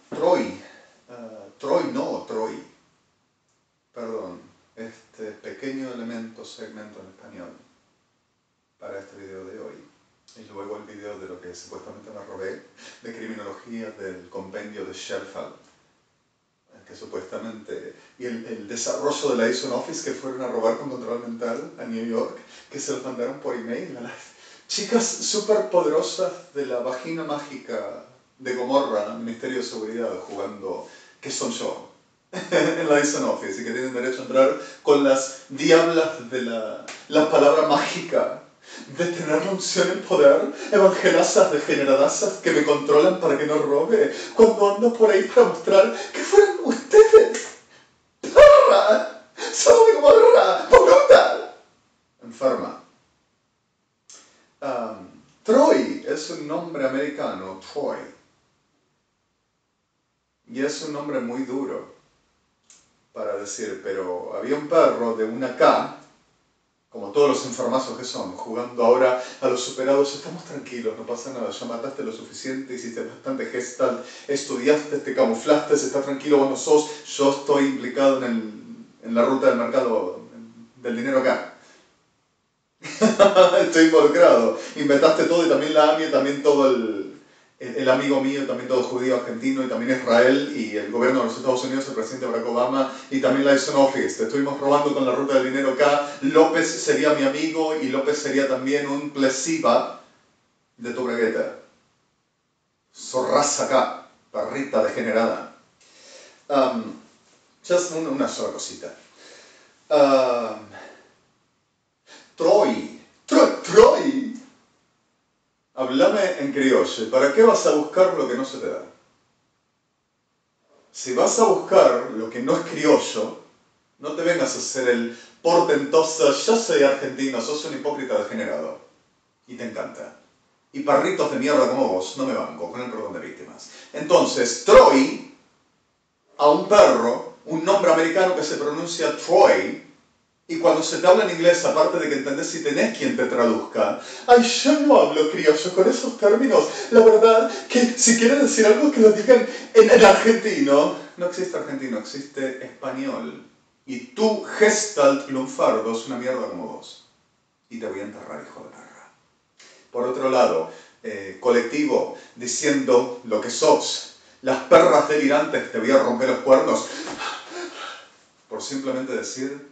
Troy. Troy. Perdón. Este pequeño elemento, segmento en español para este video de hoy. Y luego el video de lo que supuestamente me robé de criminología del compendio de Sheffield, que supuestamente, y el desarrollo de la ISO Office que fueron a robar con control mental a New York, que se los mandaron por email a las chicas súper poderosas de la vagina mágica de Gomorrah, Ministerio de Seguridad, jugando que son yo en la ISO Office y que tienen derecho a entrar con las diablas de la palabra mágica de tener la unción y el poder, evangelazas degeneradasas que me controlan para que no robe, cuando ando por ahí para mostrar que fueron ustedes. ¡Perra! ¡Sodom-Gomorrah! ¡Brutal! Enferma. Troy es un nombre americano, Troy. Y es un nombre muy duro para decir, pero había un perro de una K, como todos los enfermazos que son, jugando ahora a los superados. Estamos tranquilos, no pasa nada, ya mataste lo suficiente, hiciste bastante gestalt, estudiaste, te camuflaste, está tranquilo, vos no sos, yo estoy implicado en la ruta del mercado del dinero acá. Estoy involucrado, inventaste todo y también la AMI, y también todo el amigo mío, también todo judío argentino, y también Israel, y el gobierno de los Estados Unidos, el presidente Barack Obama, y también la ISO Office. Te estuvimos robando con la ruta del dinero acá. López sería mi amigo, y López sería también un plesiva de tu bragueta. Zorraza acá, parrita degenerada. Just una sola cosita. Troy. Háblame en criollo. ¿Para qué vas a buscar lo que no se te da? Si vas a buscar lo que no es criollo, no te vengas a hacer el portentoso, yo soy argentino, sos un hipócrita degenerado. Y te encanta. Y parritos de mierda como vos, no me banco, con el perdón de víctimas. Entonces, Troy, a un perro, un nombre americano que se pronuncia Troy, y cuando se te habla en inglés, aparte de que entendés si tenés quien te traduzca, ay, yo no hablo criollo con esos términos, la verdad que si quieren decir algo que lo digan en argentino. No existe argentino, existe español. Y tú, gestalt lunfardo, es una mierda como vos. Y te voy a enterrar, hijo de perra. Por otro lado, colectivo, diciendo lo que sos, las perras delirantes, te voy a romper los cuernos, por simplemente decir,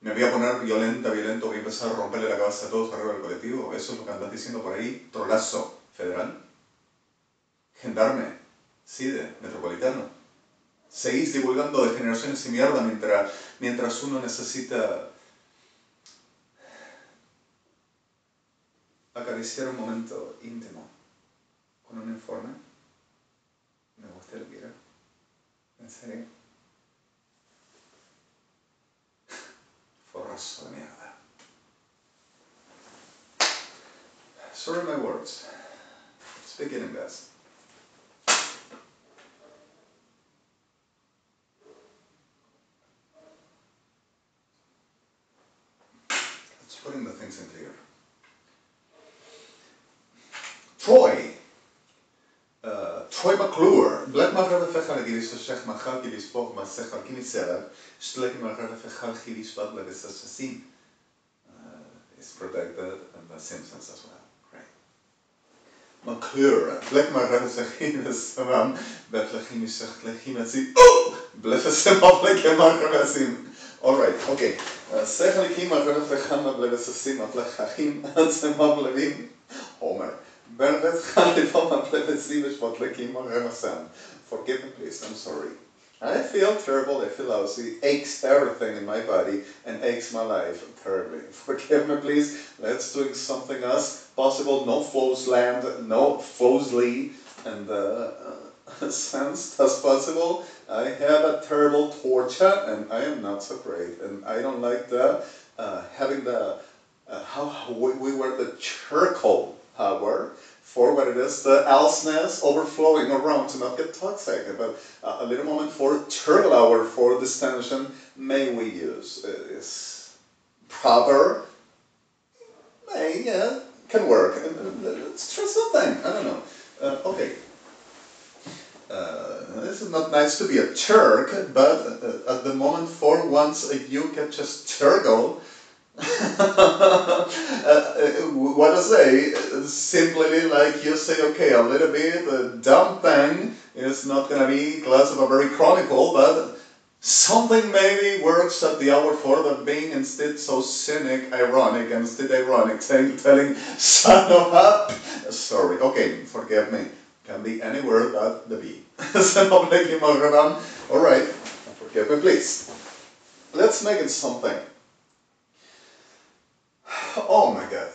me voy a poner violento, voy a empezar a romperle la cabeza a todos arriba del colectivo. Eso es lo que andas diciendo por ahí. Trolazo federal, gendarme, CIDE, metropolitano. Seguís divulgando degeneraciones y mierda mientras uno necesita acariciar un momento íntimo con un informe. Me gusta el quiero. ¿En serio? Forrazo de mierda. Sorry my words. Speaking in best. Let's putting the things in clear. Troy McClure. Black magre fechal gilis shech machal gilis pog masechal kinisera. Shlek magre fechal gilis vad leves assassin. Is protected and the Simpsons as well. Great. McClure. Black magre fechal samam betlechim shech lechim atzi. Oh, blefesem afleke magre sim. All right. Okay. Sechal kim magre fechal leves assassin aflechim atzem levim. Homer. Forgive me, please, I'm sorry. I feel terrible, I feel lousy, aches everything in my body, and aches my life terribly. Forgive me, please, let's do something else possible, no flows land, no flowsly, and sense as possible. I have a terrible torture, and I am not so great, and I don't like the, having the, how we were the charcoal power for what it is, the elseness overflowing around to not get toxic. But a little moment for turtle hour for distension may we use. Is proper, may, yeah, can work. Let's try something, I don't know. Okay, not nice to be a jerk, but at the moment for once you can just turgle. What I say, simply like you say, okay, a little bit, dumb thing, it's not gonna be class of a very chronicle, but something maybe works at the hour for that being instead so cynic, ironic, and instead ironic, telling son of a... Sorry, okay, forgive me. Can be any word but the B. Alright, forgive me please. Let's make it something. Oh my god,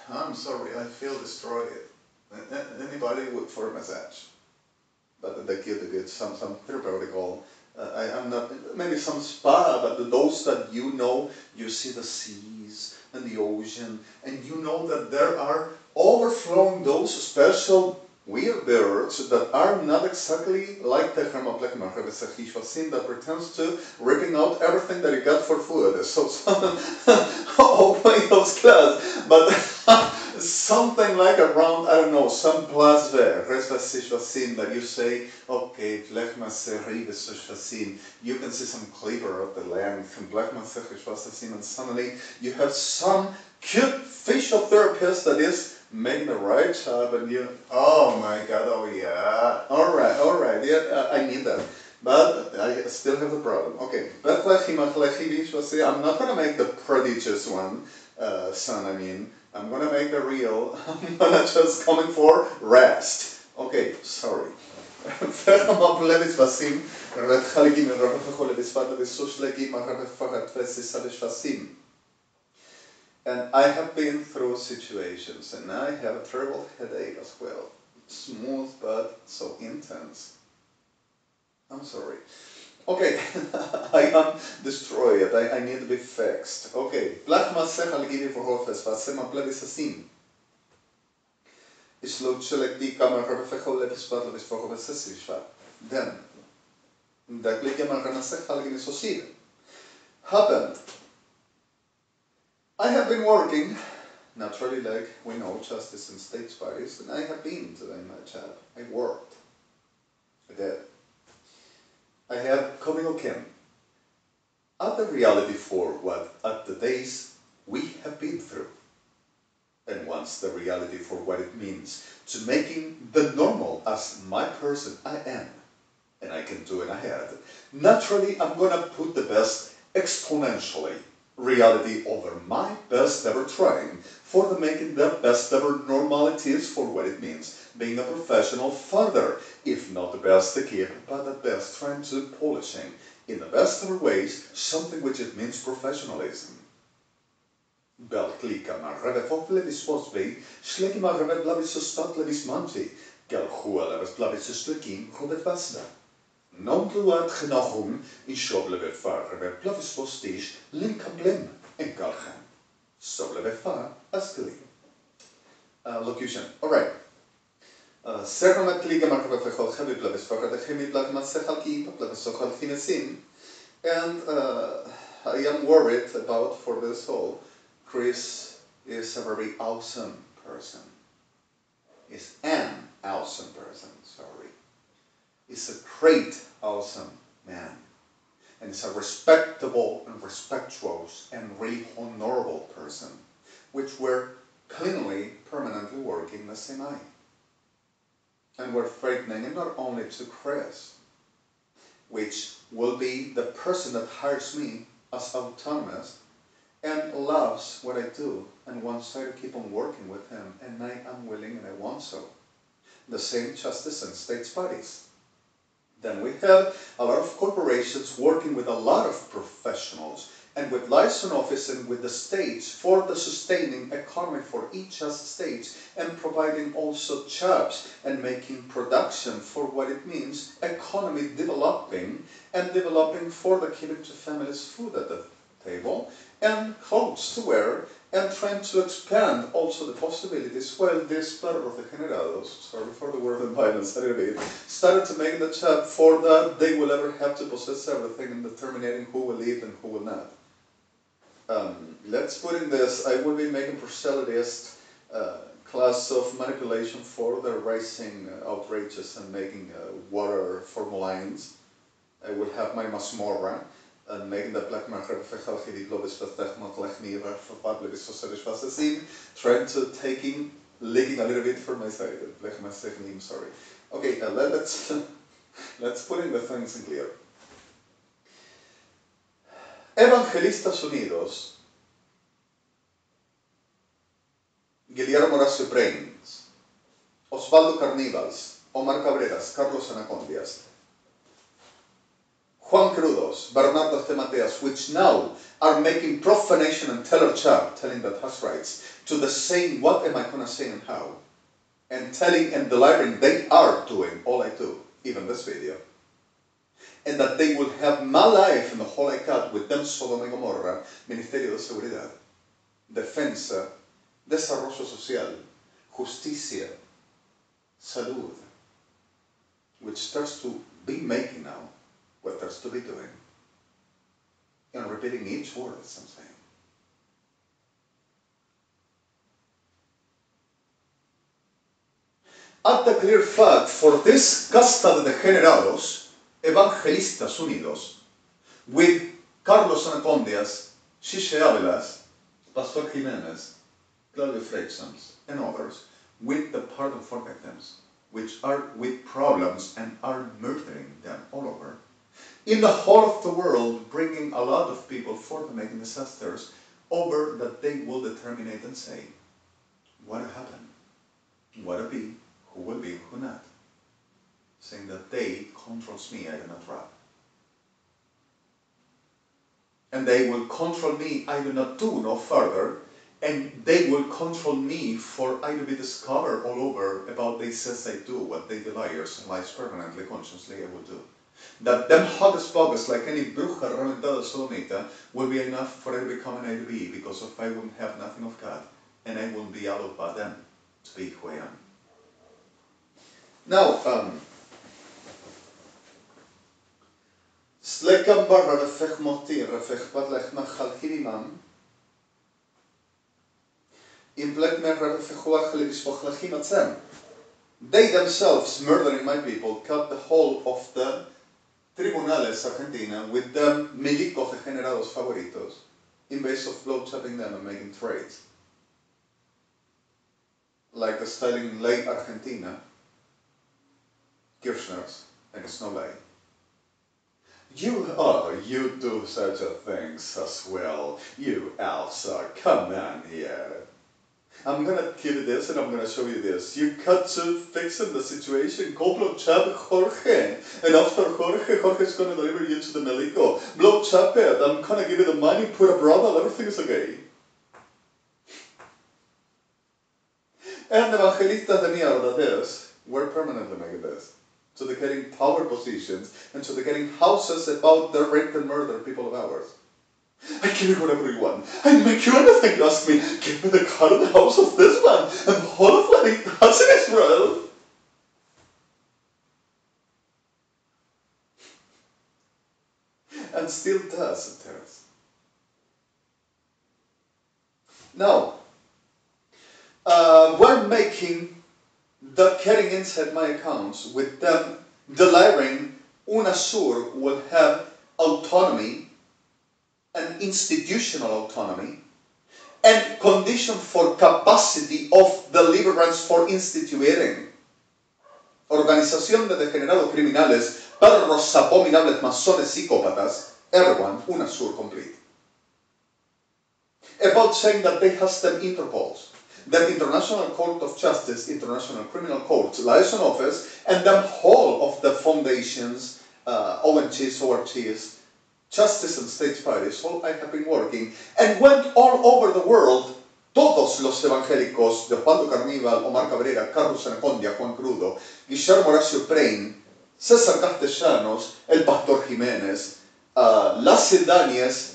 I'm sorry, I feel destroyed. Anybody would for a massage? But they get some therapeutical. I'm not, maybe some spa, but those that you know, you see the seas and the ocean, and you know that there are overflowing those special weird birds that are not exactly like the hermaplecma that pretends to ripping out everything that it got for food. So opening those class, but something like around, I don't know, some place there, that you say, okay, you can see some cleaver of the length, and suddenly you have some cute facial therapist that is making the right job, and you, oh my god, oh yeah, alright, yeah, I need that. But I still have the problem. Okay, I'm not gonna make the prodigious one, son, I mean. I'm gonna make the real, I'm gonna just coming for rest. Okay, sorry. And I have been through situations, and I have a terrible headache as well. Smooth, but so intense. I'm sorry. Okay, I am destroyed. I need to be fixed. Okay, then, happened. I have been working, naturally, like we know, justice and state parties, and I have been doing my job. I worked. I did. I have coming again at the reality for what at the days we have been through. And once the reality for what it means to making the normal as my person I am, and I can do it ahead, naturally I'm gonna put the best exponentially reality over my best ever trying for the making the best ever normalities for what it means being a professional further, if not the best to keep, but the best trying to polishing in the best ever ways something which it means professionalism. Belklika maar revefok levis posbei, shleki maar revet blavis sustat levis manti, gelchua levis blavis sustukim chodet vasda. Non luat genochum, in shob levefar revet blavis postish, linkablem en galchem. Sob levefar askeli. Locution. Alright. Serramat liga maar revefechol heavy blavis fakar de chemi blavis masechalki, blavis sochal chinesim. And I am worried about for this whole. Chris is a very awesome person. Is an awesome person, sorry. Is a great, awesome man. And is a respectable and respectuous and really honorable person, which we're cleanly, permanently working the same eye. And we're threatening it not only to Chris, which will be the person that hires me as autonomous and loves what I do and wants to keep on working with him, and I am willing and I want so. The same justice and states parties. Then we have a lot of corporations working with a lot of professionals and with license office and with the states for the sustaining economy for each state and providing also jobs and making production for what it means economy developing and developing for the keeping to families food at the table and clothes to wear and trying to expand also the possibilities. Well, this part of the generados, sorry for the word of violence a little bit, started to make the job for that they will ever have to possess everything and determining who will eat and who will not. Let's put in this, I will be making proselytist class of manipulation for the raising outrageous and making water formulines. I will have my masmorra and making the black marker trying to licking a little bit for my side. Sorry. Okay, let's put in the things in clear. Evangelistas Unidos, Guillermo Horacio Brains, Osvaldo Carnívals, Omar Cabreras, Carlos Anacondias, Juan Crudos, Bernardo Temateas, which now are making profanation and teller chat, telling that has rights, to the saying what am I gonna say and how, and telling and delivering they are doing all I do, even this video, and that they will have my life in the whole I cut with them Sodom-Gomorrah, Ministerio de Seguridad, Defensa, Desarrollo Social, Justicia, Salud, which starts to be making now what there's to be doing, and repeating each word as I'm saying. At the clear fact for this casta de degenerados, Evangelistas Unidos, with Carlos Anacondias, Xishe Ávelas, Pastor Jiménez, Claudio Freixams, and others, with the pardon for victims, which are with problems and are murdering them all over, in the whole of the world, bringing a lot of people for the making disasters over that they will determine and say, what happened, what be, who will be, who not, saying that they controls me, I do not rap. And they will control me, I do not do no further, and they will control me for I to be discovered all over about they says I do, what they desires and lies permanently, consciously I will do. That them hocus pocus, like any bruja reventada sodomita, will be enough for I to become an I to be, because if I wouldn't have nothing of God, and I won't be allowed by them to be who I am. Now, Slekam barra refech moti, refech badlech machal kirimam, they themselves, murdering my people, cut the whole of the tribunales Argentina with them milicos degenerados favoritos in base of blow-chopping them and making trades. Like the styling in late Argentina, Kirchner's, and it's no lie. You do such a things as well. You Elsa, come on here. I'm gonna give you this and I'm gonna show you this. You cut to fixing the situation, go blow chop Jorge. And after Jorge's gonna deliver you to the Melico. Blow chop it, I'm gonna give you the money, put a brother, everything is okay. And the evangelistas de mierda this, we're permanently making this. So they're getting power positions, and so they're getting houses about the rape and murder people of ours. I give you whatever you want. I make you anything you ask me. Give me the car and the house of this one, and the whole of what he does in Israel. And still does in terrorists. Now, we're making the getting inside my accounts with them delivering UNASUR will have autonomy and institutional autonomy and condition for capacity of deliverance for instituting. Organización de degenerados criminales, perros abominables, masones, psicópatas, everyone, UNASUR complete. About saying that they have them Interpols. The International Court of Justice, International Criminal Courts, liaison office, and the whole of the foundations, ONGs, ORGs, justice and state parties, all I have been working, and went all over the world, todos los evangélicos, de Osvaldo Carníbal, Omar Cabrera, Carlos Anacondia, Juan Crudo, Guillermo Horacio Brain, César Castellanos, el Pastor Jiménez, Las Sildáñez,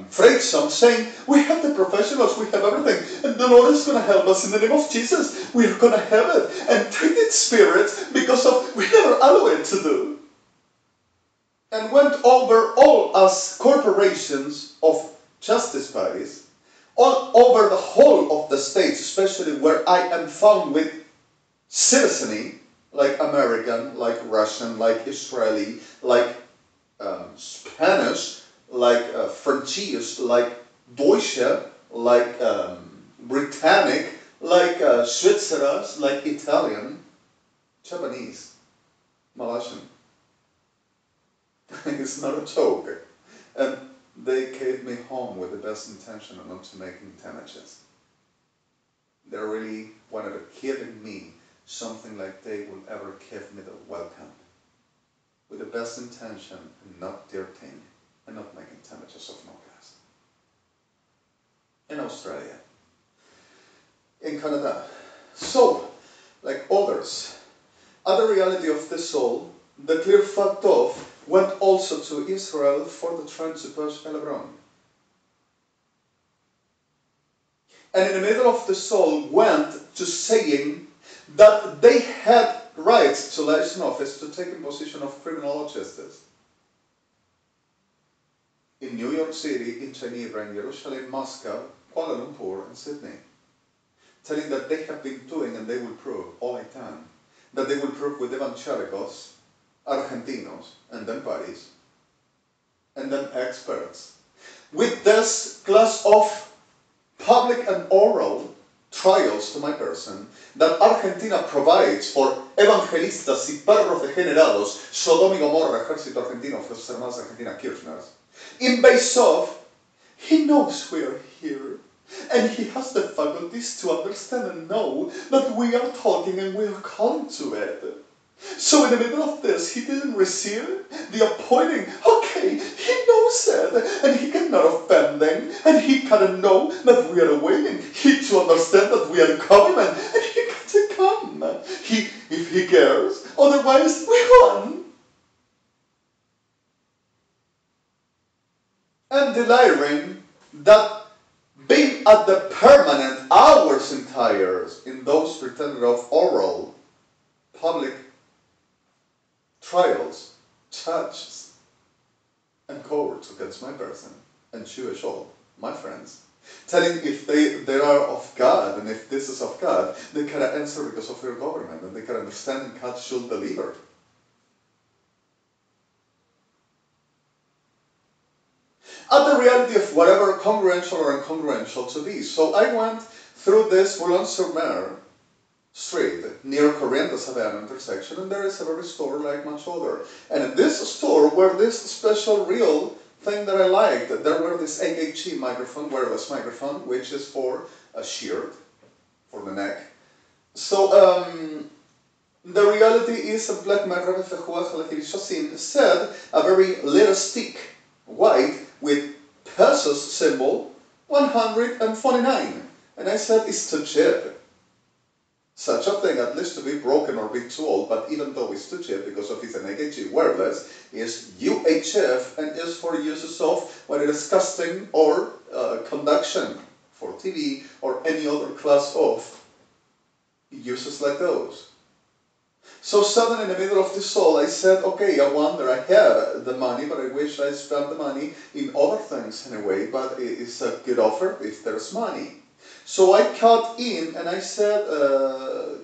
Freixam, saying, we have the professionals, we have everything, and the Lord is going to help us in the name of Jesus. We are going to have it, and take its spirit, because of we never allow it to do. And went over all us corporations of justice parties, all over the whole of the States, especially where I am found with citizenry, like American, like Russian, like Israeli, like Spanish, like Frenchies, like Deutsche, like Britannic, like Switzerland, like Italian, Japanese, Malaysian. It's not a joke. And they came me home with the best intention of not making damages. They really wanted to give me something like they will ever give me the welcome. With the best intention and not dirtying and not making damages of no class. In Australia. In Canada. So, like others, other reality of the soul, the clear fact of, went also to Israel for the Trans-Supposed Lebron. And in the middle of the soul went to saying that they had rights to license office to take in position of criminal justice. In New York City, in Geneva, in Jerusalem, Moscow, Kuala Lumpur, and Sydney. Telling that they have been doing and they will prove all I can. That they will prove with evangelicals, Argentinos, and then Paris, and then experts. With this class of public and oral trials to my person that Argentina provides for evangelistas y perros degenerados, Sodom-GOMORRAH, Ejército Argentino, Fuerzas Armadas Argentina, Kirchners, in base of, he knows we are here, and he has the faculties to understand and know that we are talking and we are calling to it. So in the middle of this, he didn't receive the appointing. Okay, he knows it, and he cannot offend them, and he cannot know that we are waiting. He to understand that we are coming, and he got to come. If he cares, otherwise we run. And deliring that being at the permanent hours entire in those pretended of oral public trials, charges, and courts against my person and Jewish all my friends, telling if they are of God and if this is of God, they cannot answer because of their government and they can understand and God should deliver. At the reality of whatever congruential or incongruential to be. So I went through this Boulogne-sur-Mer street near Corrientes Avenue intersection, and there is a very store like much other. And in this store where this special real thing that I liked, there were this AHG microphone, wireless microphone, which is for a shirt, for the neck. So the reality is a black man said a very little stick, white, with pesos symbol, 149. And I said, it's too cheap. Such a thing, at least to be broken or be too old, but even though it's too cheap because of its an AKG wireless, is UHF and is for uses of when it is casting or conduction for TV or any other class of uses like those. So suddenly in the middle of the soul I said, okay, I wonder, I have the money, but I wish I spent the money in other things in a way, but it's a good offer if there's money. So I cut in and I said,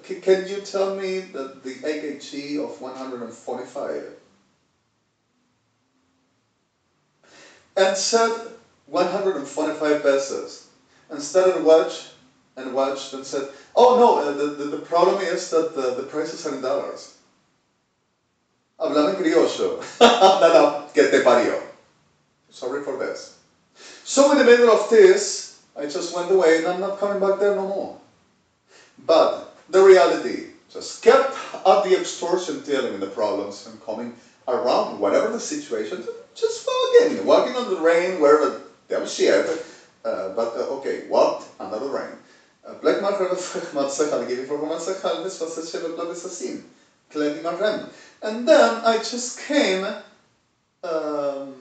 can you tell me the AKG of 145? And said 145 pesos. And started watched and said, oh no, the problem is that the prices are in dollars. Hablaba en criollo. No, que te parió. Sorry for this. So in the middle of this, I just went away and I'm not coming back there no more. But the reality just kept at the extortion, dealing with the problems and coming around whatever the situation, just walking on the rain wherever damn shit. But okay, what? Under the rain. Black marker Matsachal, give for Matsachal, this was a Shevet Blood Assassin, claiming a rem. And then I just came. I'm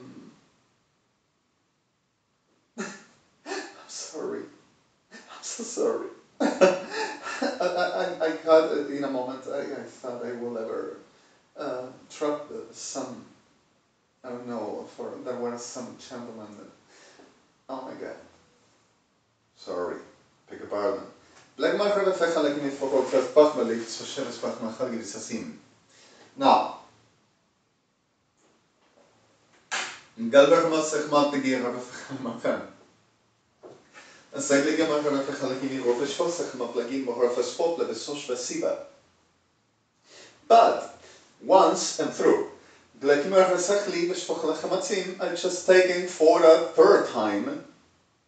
so sorry. I had, in a moment, I thought I will ever trap some, I don't know, there were some gentlemen that, oh my God. Sorry, beg your pardon. Black marker vergelijking met voorbeeld pachmalik, sociale spachmachal sasim. Now, Galber masechmat tegira vergelijken. En zeker marker vergelijking met rofisch vasechmat plugin maar verspot le besosh vesiba. But once and through, I just taken for the third time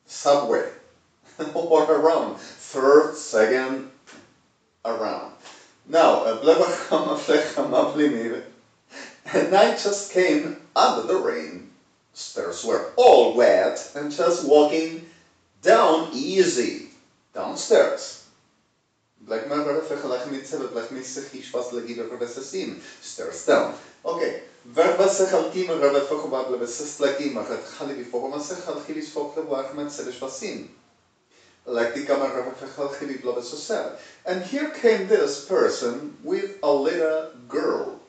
subway or around, third, second, around. Now, and I just came under the rain. Stairs were all wet and just walking down easy downstairs. Stairs down. Okay. And here came this person with a little girl,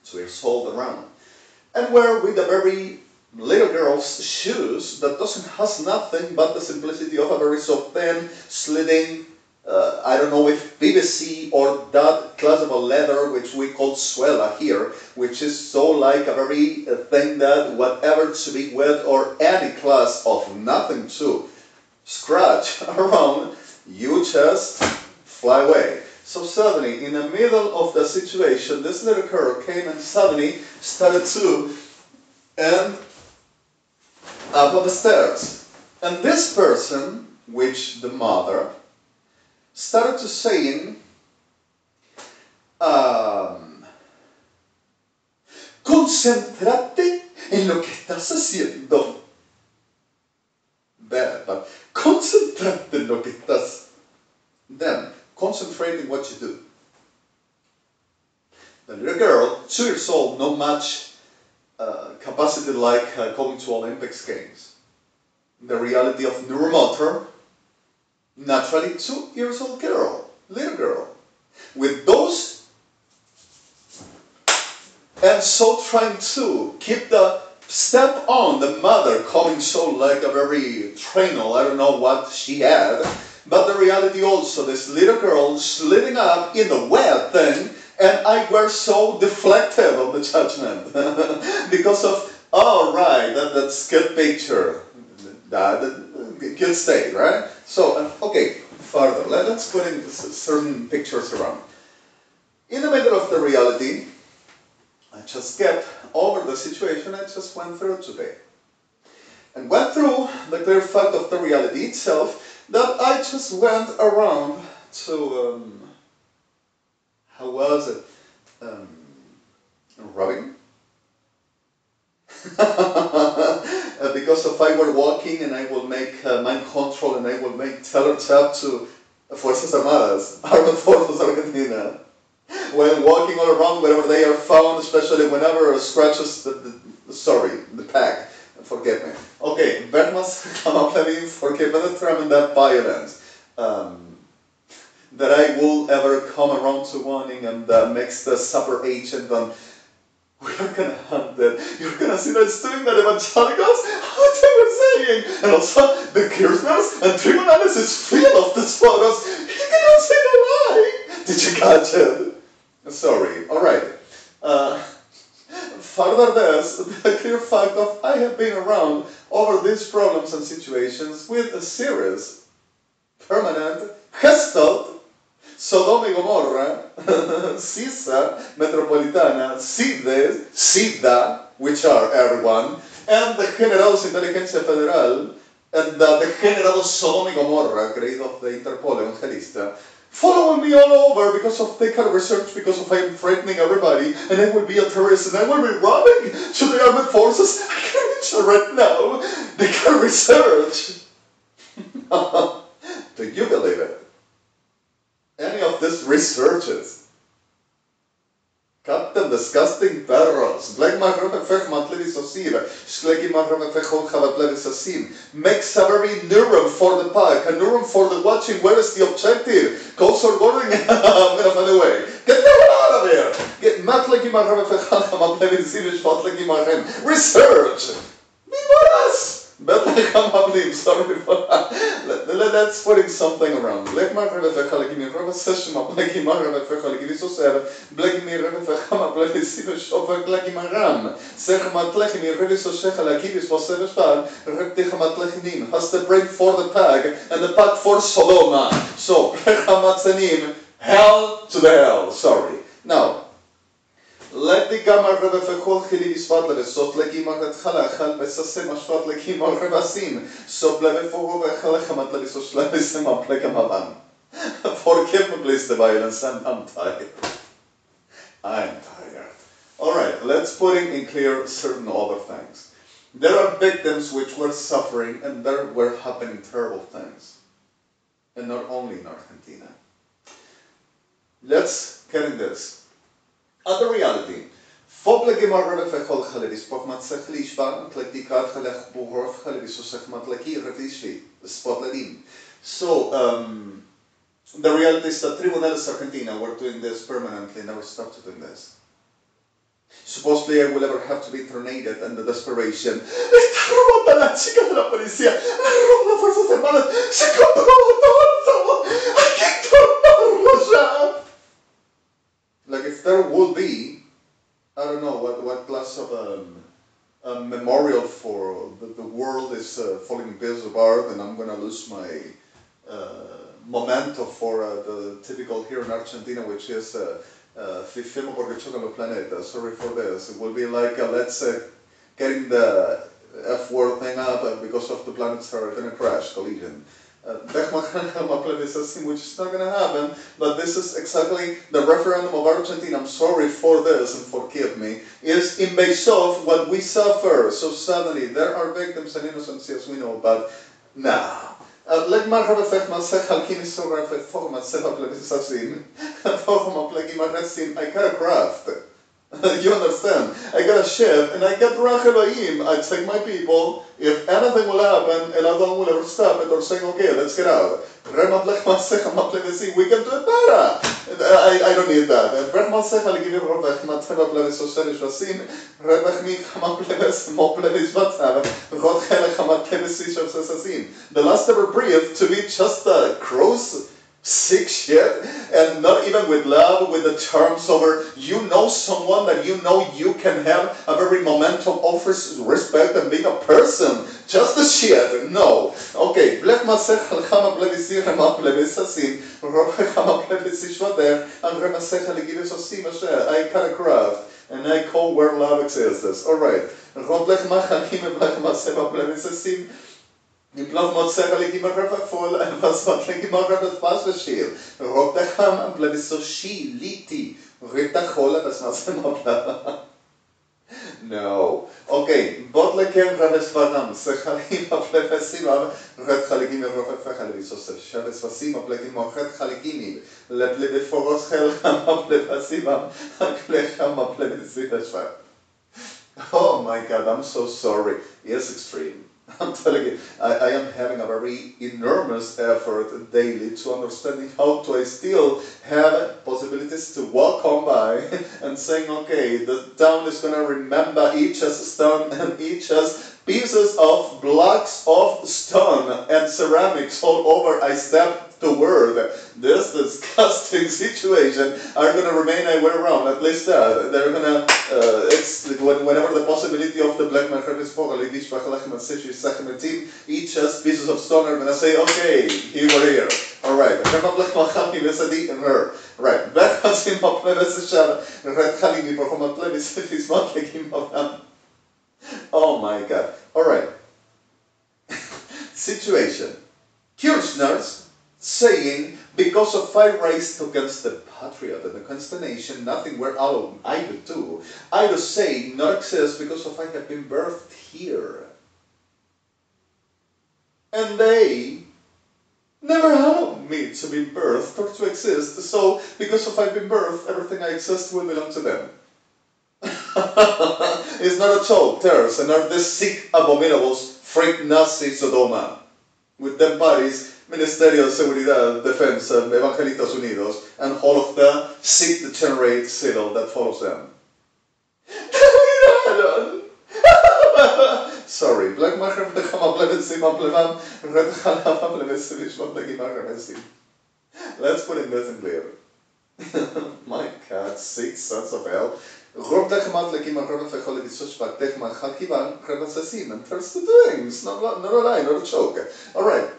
2 years old around, and wear with a very little girl's shoes that doesn't has nothing but the simplicity of a very soft thin, sliding, I don't know if PVC or that class of a leather which we call suela here, which is so like a very thing that whatever to be wet or any class of nothing to scratch around, you just fly away. So suddenly, in the middle of the situation, this little girl came and suddenly started to end up on the stairs. And this person, which the mother, started to saying, concéntrate en lo que estás haciendo. Bad, but concentrate en lo que estás. Then, concentrate in what you do. The little girl, 2 years old, not much capacity like going to Olympics games. The reality of neuromotor, naturally 2 years old girl, little girl, with those, and so trying to keep the step on the mother coming so like a very trainal, I don't know what she had, but the reality also, this little girl sliding up in the wet thing, and I were so deflected of the judgment because of, oh right, that's good picture, that good state, right? So, okay, further, let's put in certain pictures around. In the middle of the reality, I just get over the situation I just went through today. And went through the clear fact of the reality itself that I just went around to, how was it, rubbing? Because if I were walking and I will make mind control and I will make teller tap to Fuerzas Armadas, Armed Forces Argentina, when walking all around wherever they are found, especially whenever scratches the pack, forget me. Okay, Bermas Kamaplavin, forgive me the term in that violence. That I will ever come around to warning and makes the super agent and we are gonna hunt that. You're gonna see that doing that evangelicals, what they were saying. And also the Kirchners and tribunals is full of these photos. You cannot say the lie. Did you catch it? Sorry, alright. Further this, the clear fact of I have been around over these problems and situations with a series, permanent, GESTALT, SODOM-GOMORRAH, CISA, Metropolitana, CIDE, SIDA, which are everyone, and the Generados Inteligencia Federal, and the Generados SODOM-GOMORRAH, creídos de Interpol Evangelista, following me all over because of they can research, because of I am threatening everybody, and I will be a terrorist, and I will be robbing to the armed forces. I can mention right now, they can research. Do you believe it? Any of these researches? Captain disgusting perros. Makes a very neuron for the pack, a neuron for the watching. Where is the objective? Goes or going away. Get the hell out of here! Get research! Vivaras! Bethlehem Ablim, sorry for that. Let's put in something around. Blek maar rebe vechalekimi, rebe seshma, bleki maar rebe vechalekimi, so ser, bleki mi rebe vechama, bleki sive shofa, bleki maram, sechma tlechimi, rebe so shechalekimi, so ser shvan, rebe tichama tlechinim, has to bring for the pag, and the pag for Sodoma. So, brechamatzanim, hell to the hell, sorry. Now, let the gamma rebe fechol chili bisfadle sot lekima ret chalachal besasem ashvat lekima rebasim so bleve fogo vechalachamat lebisoshla besema plekamavan. Forgive me, please, the violence, and I'm tired. I'm tired. Alright, let's put in clear certain other things. There are victims which were suffering and there were happening terrible things. And not only in Argentina. Let's get in this. Other reality. So, the reality is that tribunals Argentina were doing this permanently, never stopped doing this. Supposedly I will ever have to be tornaded and the desperation. Está robando la chica de la policía. La roban las fuerzas armadas. Se compró todo. Hay que tornarlo ya. Like if there would be, I don't know what class of a memorial for the world is falling pieces apart and I'm gonna lose my memento for the typical here in Argentina, which is Fifemo porque chocan los planetas. Sorry for this. It will be like let's getting the F word thing up because of the planets are gonna crash, collision. Which is not going to happen, but this is exactly the referendum of Argentina. I'm sorry for this and forgive me. Is in base of what we suffer. So suddenly there are victims and innocents as we know, but now. Let me have a fact myself. Alchemy so rapid for myself. I got a craft. You understand? I got a ship and I got Racheloim. I take my people. If anything will happen, and Adon will ever stop it or saying, okay, let's get out. We can do it better. I don't need that. The last ever breathed to be just a gross sick shit, and not even with love, with the terms over, you know someone that you know you can have a very momentum of respect and being a person. Just the shit, no. Okay, I cut a craft, and I call where love exists. Alright. Ich glaube, man sagt, ich immer voll, was ich immer was verstehe. Rob der Ham am Blatt ist so schi, liti, red der Chola, das was immer bla. No. Okay, Botle ken Raves Vadam, Sechalim Aplefesiva, Red Haligim Rofefachalevi, so Shaves Vasim, Aplekim, Red Haligim, Leple Foros Helham Aplefesiva, Aklecham Aplefesiva. Oh my God, I'm so sorry. Yes, extreme. I'm telling you, I am having a very enormous effort daily to understanding how to I still have possibilities to walk on by and saying, okay, the town is going to remember each as stone and each as pieces of blocks of stone and ceramics all over I step toward this disgusting situation are going to remain I went around, at least they're going to, whenever the possibility of the black man is each as pieces of stone are going to say, okay, here we're here. Alright, right, back on him up oh my God. Alright. Situation. Kirchners saying, because of I raised against the patriot and against the nation, nothing were allowed I do too. I do say not exist because of I have been birthed here. And they never allowed me to be birthed or to exist, so because of I've been birthed, everything I exist will belong to them. It's not at all terrors and are the sick abominables, freak Nazi Sodoma, with them bodies, Ministerio de Seguridad, Defense, Evangelitos Unidos, and all of the sick degenerate civil that follows them. Sorry, black macher v'chama plevetzim aplevam red chalav aplevetzim v'shvat legimar remesim. Let's put in this in clear. My God, 6 sons of hell. Rob dechmat legimar remev v'chol levitzot shvat dechmat chal kivan remesasim. And there's the things, not a lie, not a joke. Alright.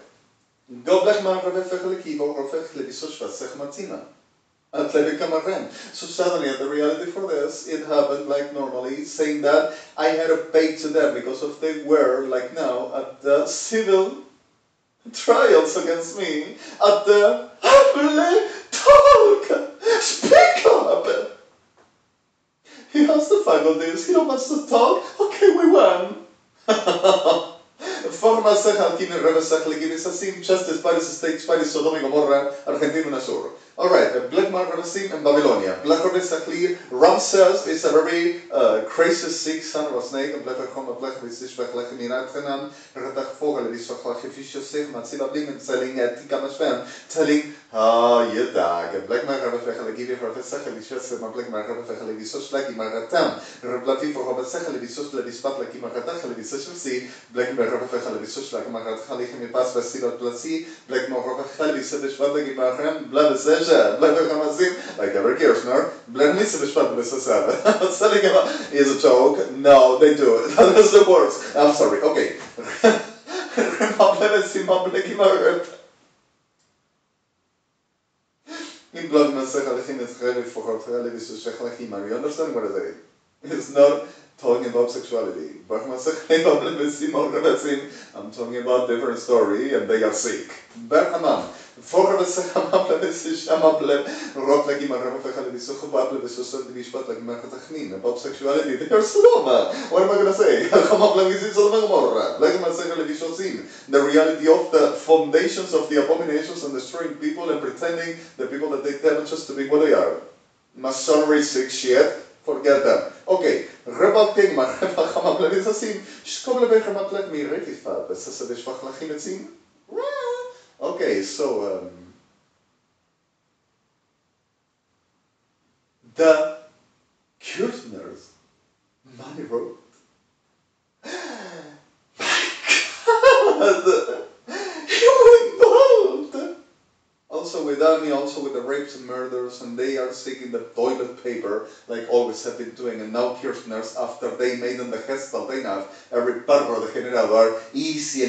Go black macher v'chol lekivo rofech levitzot shvat sechmatzina. So suddenly, the reality for this, it happened like normally, saying that I had to pay to them because if they were, like now, at the civil trials against me, at the talk, speak up. He has the faculties, he don't wants to talk, okay, we won. Justice, Paris States, Paris, Sodom-Gomorrah, Argentina, and Asur. Alright, Black Margaresim and Babylonia. Black Robesakli, Ramses is a very crazy sick son of a snake, and Black Homa Black Visish Black Lachimirat Hanan, Ratak Fogel, Visofisho Sech, Matsiba Blim, and telling Tikamashman, telling, Yedag, Black Margaret, give you her Vesaka, Vishas, Black Margaret, Visos, like Imaratam, Replati for Hobasaka, Visos, Levispat, like Imaratach, Levisashi, Black Margaret, Visos, like Marat Halim, Pass, Vasila Plasi, Black Margaret, Visash, like Imaram, Blood like every Kirchner, blame me to the spot with telling him is a joke. No, they do it. That is the worst. I'm sorry. Okay. In blood message, I think it's ready for her. You understand what I say? It's not talking about sexuality. I'm talking about different story, and they are sick. Berhaman. About sexuality, they are Sodoma. What am I going to say? The reality of the foundations of the abominations and destroying people and pretending the people that they tell just to be what they are. Masonry, sick shit. Forget that. Okay. Okay, so the Kirchners, money wrote. My God, you were involved. Also with Army, also with the rapes and murders, and they are seeking the toilet paper, like always have been doing, and now Kirchners, after they made them the Gestalt, they have every barber, the general, are easy and